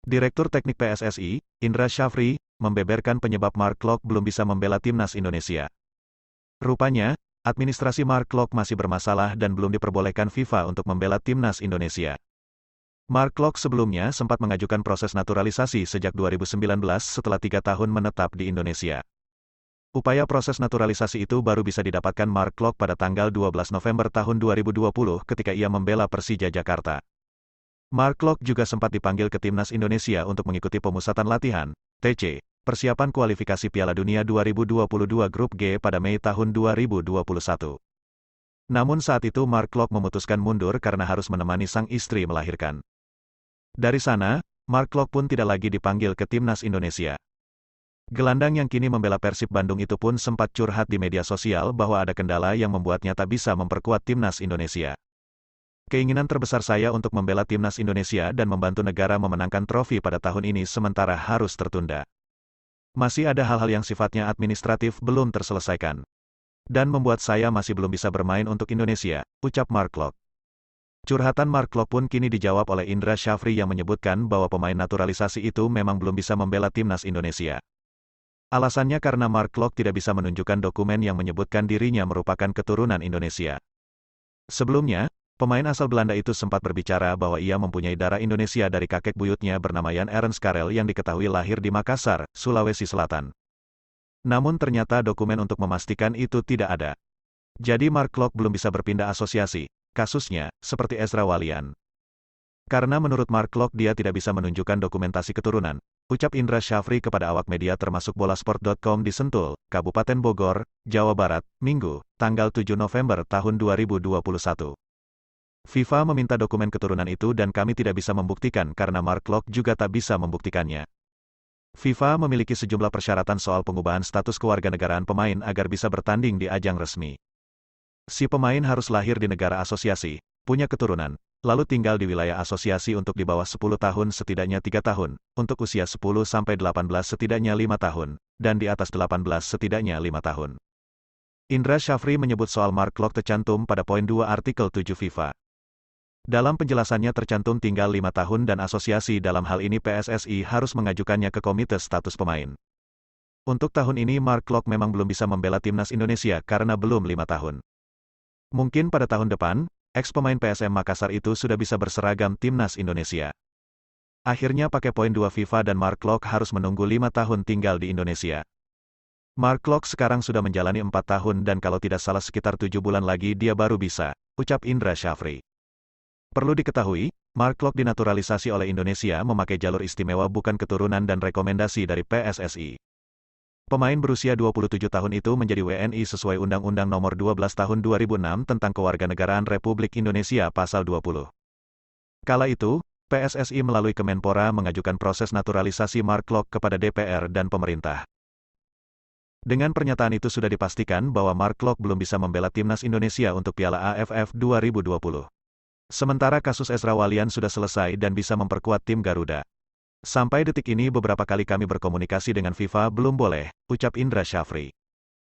Direktur Teknik PSSI, Indra Syafri, membeberkan penyebab Mark Klok belum bisa membela timnas Indonesia. Rupanya, administrasi Mark Klok masih bermasalah dan belum diperbolehkan FIFA untuk membela timnas Indonesia. Mark Klok sebelumnya sempat mengajukan proses naturalisasi sejak 2019 setelah 3 tahun menetap di Indonesia. Upaya proses naturalisasi itu baru bisa didapatkan Mark Klok pada tanggal 12 November tahun 2020 ketika ia membela Persija Jakarta. Mark Klok juga sempat dipanggil ke timnas Indonesia untuk mengikuti pemusatan latihan, TC, persiapan kualifikasi Piala Dunia 2022 Grup G pada Mei tahun 2021. Namun saat itu Mark Klok memutuskan mundur karena harus menemani sang istri melahirkan. Dari sana, Mark Klok pun tidak lagi dipanggil ke timnas Indonesia. Gelandang yang kini membela Persib Bandung itu pun sempat curhat di media sosial bahwa ada kendala yang membuatnya tak bisa memperkuat timnas Indonesia. Keinginan terbesar saya untuk membela timnas Indonesia dan membantu negara memenangkan trofi pada tahun ini sementara harus tertunda. Masih ada hal-hal yang sifatnya administratif belum terselesaikan. Dan membuat saya masih belum bisa bermain untuk Indonesia, ucap Mark Klok. Curhatan Mark Klok pun kini dijawab oleh Indra Syafri yang menyebutkan bahwa pemain naturalisasi itu memang belum bisa membela timnas Indonesia. Alasannya karena Mark Klok tidak bisa menunjukkan dokumen yang menyebutkan dirinya merupakan keturunan Indonesia. Sebelumnya, pemain asal Belanda itu sempat berbicara bahwa ia mempunyai darah Indonesia dari kakek buyutnya bernama Jan Ernst Karel yang diketahui lahir di Makassar, Sulawesi Selatan. Namun ternyata dokumen untuk memastikan itu tidak ada. Jadi Mark Klok belum bisa berpindah asosiasi, kasusnya, seperti Ezra Walian. Karena menurut Mark Klok dia tidak bisa menunjukkan dokumentasi keturunan, ucap Indra Syafri kepada awak media termasuk bolasport.com di Sentul, Kabupaten Bogor, Jawa Barat, Minggu, tanggal 7 November tahun 2021. FIFA meminta dokumen keturunan itu dan kami tidak bisa membuktikan karena Mark Klok juga tak bisa membuktikannya. FIFA memiliki sejumlah persyaratan soal pengubahan status kewarganegaraan pemain agar bisa bertanding di ajang resmi. Si pemain harus lahir di negara asosiasi, punya keturunan, lalu tinggal di wilayah asosiasi untuk di bawah 10 tahun setidaknya 3 tahun, untuk usia 10-18 setidaknya 5 tahun, dan di atas 18 setidaknya 5 tahun. Indra Syafri menyebut soal Mark Klok tercantum pada poin 2 artikel 7 FIFA. Dalam penjelasannya tercantum tinggal 5 tahun dan asosiasi dalam hal ini PSSI harus mengajukannya ke Komite Status Pemain. Untuk tahun ini Mark Klok memang belum bisa membela timnas Indonesia karena belum 5 tahun. Mungkin pada tahun depan, ex-pemain PSM Makassar itu sudah bisa berseragam timnas Indonesia. Akhirnya pakai poin 2 FIFA dan Mark Klok harus menunggu 5 tahun tinggal di Indonesia. Mark Klok sekarang sudah menjalani 4 tahun dan kalau tidak salah sekitar 7 bulan lagi dia baru bisa, ucap Indra Syafri. Perlu diketahui, Mark Klok dinaturalisasi oleh Indonesia memakai jalur istimewa bukan keturunan dan rekomendasi dari PSSI. Pemain berusia 27 tahun itu menjadi WNI sesuai Undang-Undang Nomor 12 Tahun 2006 tentang Kewarganegaraan Republik Indonesia Pasal 20. Kala itu, PSSI melalui Kemenpora mengajukan proses naturalisasi Mark Klok kepada DPR dan pemerintah. Dengan pernyataan itu sudah dipastikan bahwa Mark Klok belum bisa membela timnas Indonesia untuk Piala AFF 2020. Sementara kasus Ezra Walian sudah selesai dan bisa memperkuat tim Garuda. Sampai detik ini beberapa kali kami berkomunikasi dengan FIFA belum boleh, ucap Indra Syafri.